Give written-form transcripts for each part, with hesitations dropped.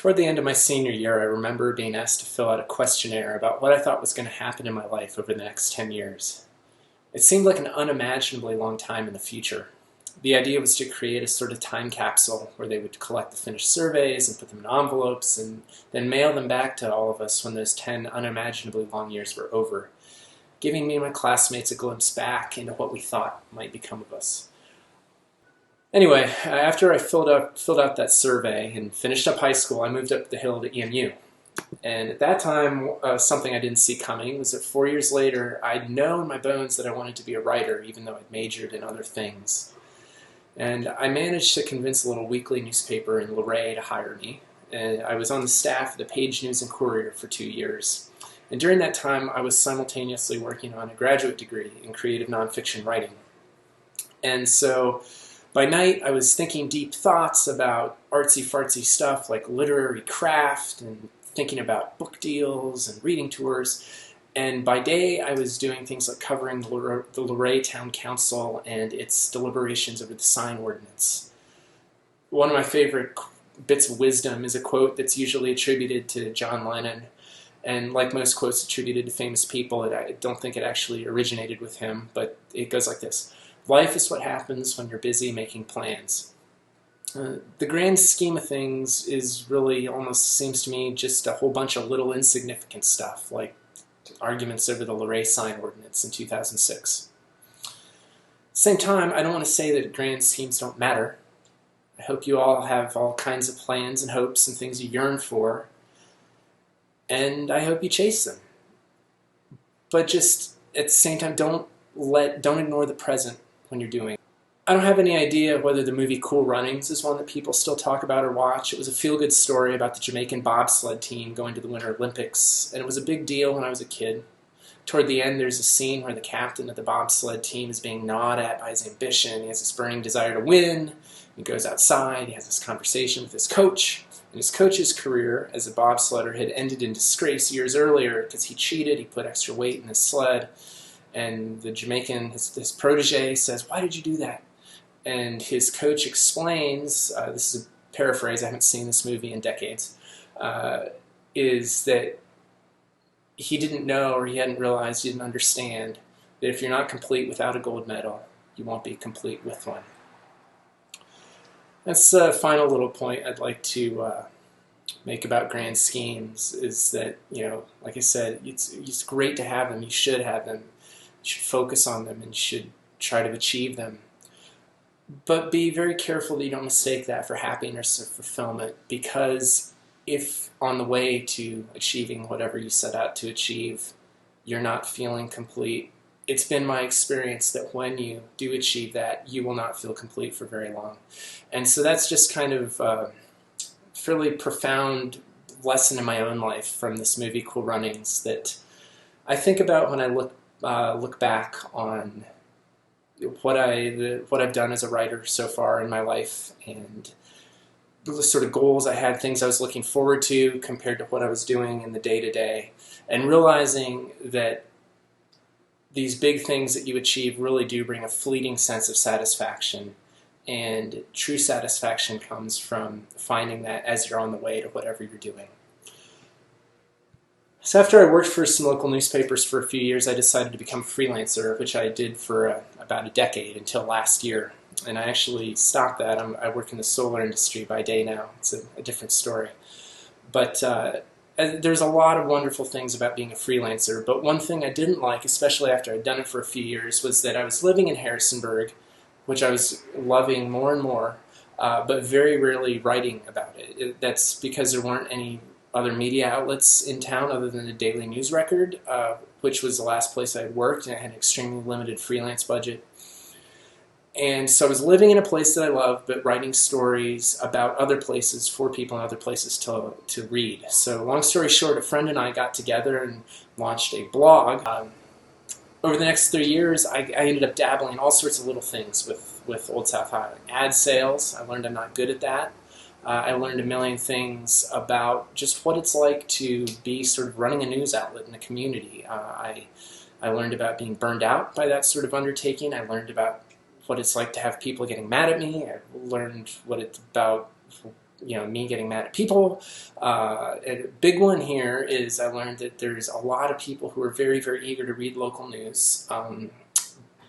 Toward the end of my senior year, I remember being asked to fill out a questionnaire about what I thought was going to happen in my life over the next 10 years. It seemed like an unimaginably long time in the future. The idea was to create a sort of time capsule where they would collect the finished surveys and put them in envelopes and then mail them back to all of us when those 10 unimaginably long years were over, giving me and my classmates a glimpse back into what we thought might become of us. Anyway, after I filled out that survey and finished up high school, I moved up the hill to EMU. And at that time, something I didn't see coming was that 4 years later, I'd known in my bones that I wanted to be a writer, even though I'd majored in other things. And I managed to convince a little weekly newspaper in Luray to hire me. And I was on the staff of the Page News and Courier for 2 years. And during that time, I was simultaneously working on a graduate degree in creative nonfiction writing. And so by night, I was thinking deep thoughts about artsy-fartsy stuff like literary craft and thinking about book deals and reading tours. And by day, I was doing things like covering the Luray Town Council and its deliberations over the sign ordinance. One of my favorite bits of wisdom is a quote that's usually attributed to John Lennon. And like most quotes attributed to famous people, I don't think it actually originated with him, but it goes like this. Life is what happens when you're busy making plans. The grand scheme of things is really almost seems to me just a whole bunch of little insignificant stuff, like arguments over the Luray sign ordinance in 2006. At the same time, I don't want to say that grand schemes don't matter. I hope you all have all kinds of plans and hopes and things you yearn for, and I hope you chase them. But just at the same time, don't ignore the present when you're doing it. I don't have any idea whether the movie Cool Runnings is one that people still talk about or watch. It was a feel-good story about the Jamaican bobsled team going to the Winter Olympics, and it was a big deal when I was a kid. Toward the end, there's a scene where the captain of the bobsled team is being gnawed at by his ambition. He has this burning desire to win. He goes outside, he has this conversation with his coach, and his coach's career as a bobsledder had ended in disgrace years earlier because he cheated, he put extra weight in his sled, and the Jamaican, his protege, says, "Why did you do that?" And his coach explains, this is a paraphrase, I haven't seen this movie in decades, is that he didn't know, or he hadn't realized, he didn't understand, that if you're not complete without a gold medal, you won't be complete with one. That's the final little point I'd like to make about grand schemes, is that, like I said, it's great to have them, you should have them, you should focus on them, and you should try to achieve them. But be very careful that you don't mistake that for happiness or fulfillment, because if on the way to achieving whatever you set out to achieve, you're not feeling complete, it's been my experience that when you do achieve that, you will not feel complete for very long. And so that's just kind of a fairly profound lesson in my own life from this movie Cool Runnings that I think about when I look back on what I've done as a writer so far in my life, and the sort of goals I had, things I was looking forward to compared to what I was doing in the day-to-day, and realizing that these big things that you achieve really do bring a fleeting sense of satisfaction, and true satisfaction comes from finding that as you're on the way to whatever you're doing. So after I worked for some local newspapers for a few years, I decided to become a freelancer, which I did for about a decade until last year. And I actually stopped that. I work in the solar industry by day now. It's a different story. But there's a lot of wonderful things about being a freelancer. But one thing I didn't like, especially after I'd done it for a few years, was that I was living in Harrisonburg, which I was loving more and more, but very rarely writing about it. That's because there weren't any other media outlets in town other than the Daily News Record, which was the last place I had worked, and I had an extremely limited freelance budget. And so I was living in a place that I loved, but writing stories about other places for people in other places to read. So long story short, a friend and I got together and launched a blog. Over the next 3 years, I ended up dabbling in all sorts of little things with Old South Highland. Ad sales, I learned I'm not good at that. I learned a million things about just what it's like to be sort of running a news outlet in a community. I learned about being burned out by that sort of undertaking. I learned about what it's like to have people getting mad at me. I learned what it's about me getting mad at people. A big one here is I learned that there's a lot of people who are very, very eager to read local news,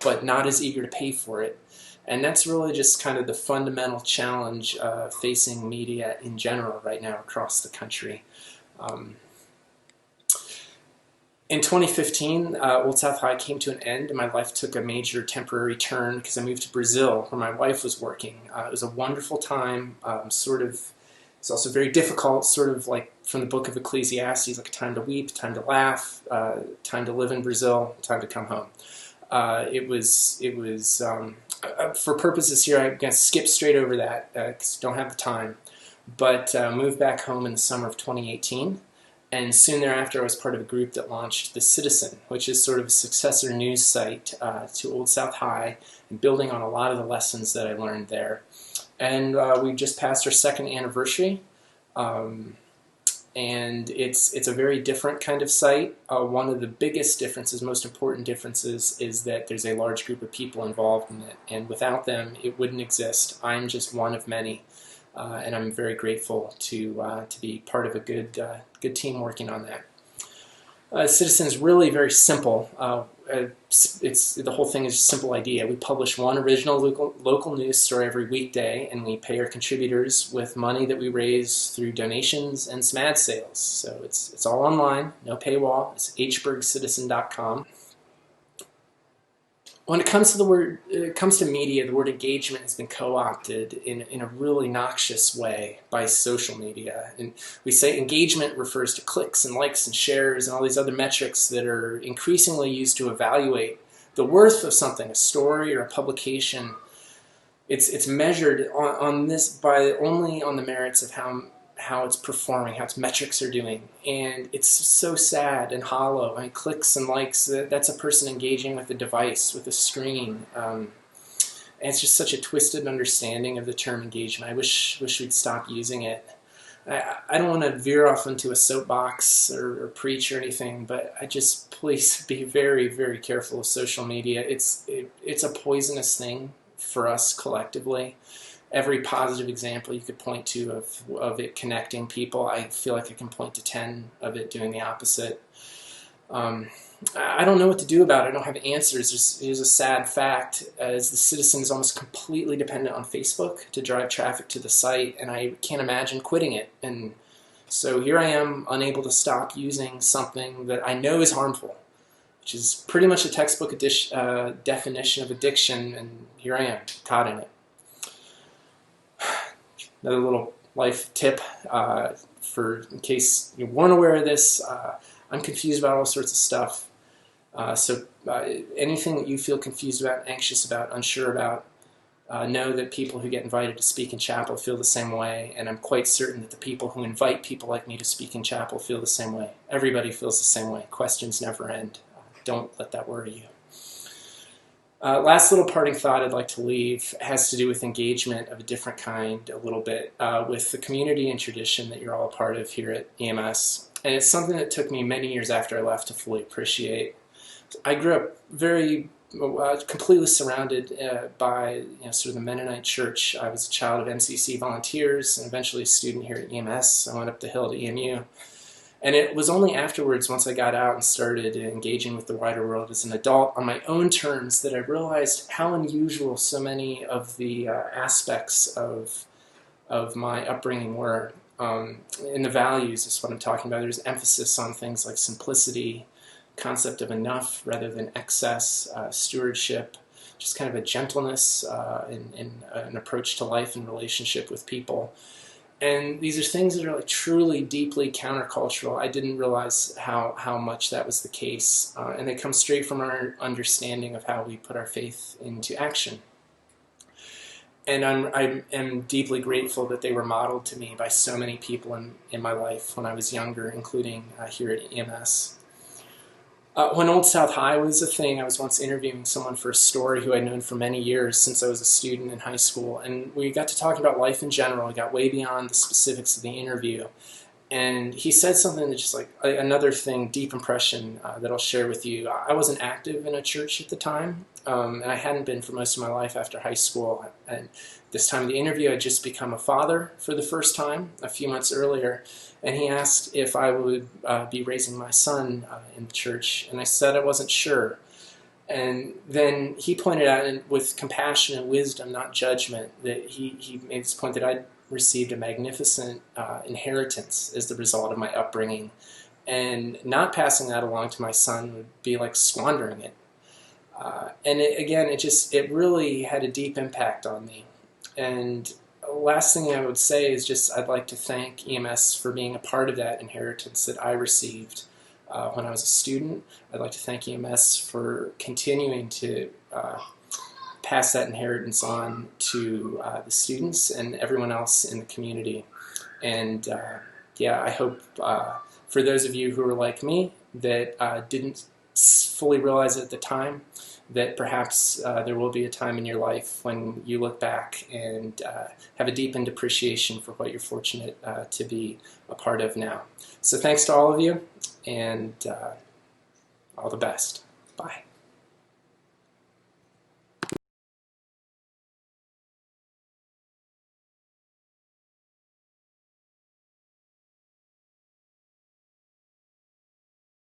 but not as eager to pay for it. And that's really just kind of the fundamental challenge facing media in general right now across the country. In 2015, Old South High came to an end, and my life took a major temporary turn because I moved to Brazil, where my wife was working. It was a wonderful time, it's also very difficult, sort of like from the book of Ecclesiastes, like a time to weep, time to laugh, time to live in Brazil, time to come home. For purposes here, I'm going to skip straight over that because I don't have the time, but moved back home in the summer of 2018. And soon thereafter, I was part of a group that launched The Citizen, which is sort of a successor news site to Old South High, and building on a lot of the lessons that I learned there. And we just passed our 2nd anniversary, and it's a very different kind of site. One of the biggest differences, most important differences, is that there's a large group of people involved in it, and without them, it wouldn't exist. I'm just one of many. And I'm very grateful to be part of a good team working on that. Citizen is really very simple. The whole thing is a simple idea. We publish one original local news story every weekday, and we pay our contributors with money that we raise through donations and some ad sales. So it's all online, no paywall. It's hbergcitizen.com. When it comes to media, the word engagement has been co-opted in a really noxious way by social media. And we say engagement refers to clicks and likes and shares and all these other metrics that are increasingly used to evaluate the worth of something, a story or a publication. It's measured only on the merits of how it's performing, how its metrics are doing. And it's so sad and hollow. I mean, clicks and likes, that's a person engaging with a device, with a screen. And it's just such a twisted understanding of the term engagement. I wish we'd stop using it. I don't want to veer off into a soapbox or preach or anything, but please be very, very careful of social media. It's a poisonous thing for us collectively. Every positive example you could point to of it connecting people, I feel like I can point to 10 of it doing the opposite. I don't know what to do about it. I don't have answers. Here's a sad fact, as The Citizen is almost completely dependent on Facebook to drive traffic to the site, and I can't imagine quitting it. And so here I am, unable to stop using something that I know is harmful, which is pretty much a textbook definition of addiction, and here I am, caught in it. Another little life tip in case you weren't aware of this, I'm confused about all sorts of stuff. So anything that you feel confused about, anxious about, unsure about, know that people who get invited to speak in chapel feel the same way, and I'm quite certain that the people who invite people like me to speak in chapel feel the same way. Everybody feels the same way. Questions never end. Don't let that worry you. Last little parting thought I'd like to leave has to do with engagement of a different kind a little bit with the community and tradition that you're all a part of here at EMS. And it's something that took me many years after I left to fully appreciate. I grew up completely surrounded by sort of the Mennonite church. I was a child of NCC volunteers and eventually a student here at EMS. I went up the hill to EMU. And it was only afterwards, once I got out and started engaging with the wider world as an adult on my own terms, that I realized how unusual so many of the aspects of my upbringing were. In the values is what I'm talking about. There's emphasis on things like simplicity, concept of enough rather than excess, stewardship, just kind of a gentleness in an approach to life and relationship with people. And these are things that are like truly, deeply countercultural. I didn't realize how much that was the case. And they come straight from our understanding of how we put our faith into action. And I am deeply grateful that they were modeled to me by so many people in my life when I was younger, including here at EMS. When Old South High was a thing, I was once interviewing someone for a story who I'd known for many years since I was a student in high school, and we got to talking about life in general. I got way beyond the specifics of the interview, And he said something that just like another thing, deep impression that I'll share with you. I wasn't active in a church at the time, and I hadn't been for most of my life after high school. And this time of the interview, I'd just become a father for the first time a few months earlier. And he asked if I would be raising my son in the church, and I said I wasn't sure. And then he pointed out, and with compassion and wisdom, not judgment, that he made this point that I'd received a magnificent inheritance as the result of my upbringing, and not passing that along to my son would be like squandering it. And it really had a deep impact on me. And the last thing I would say is just I'd like to thank EMS for being a part of that inheritance that I received when I was a student. I'd like to thank EMS for continuing to pass that inheritance on to the students and everyone else in the community. And I hope for those of you who are like me that didn't fully realize it at the time, that perhaps there will be a time in your life when you look back and have a deepened appreciation for what you're fortunate to be a part of now. So thanks to all of you, and all the best. Bye.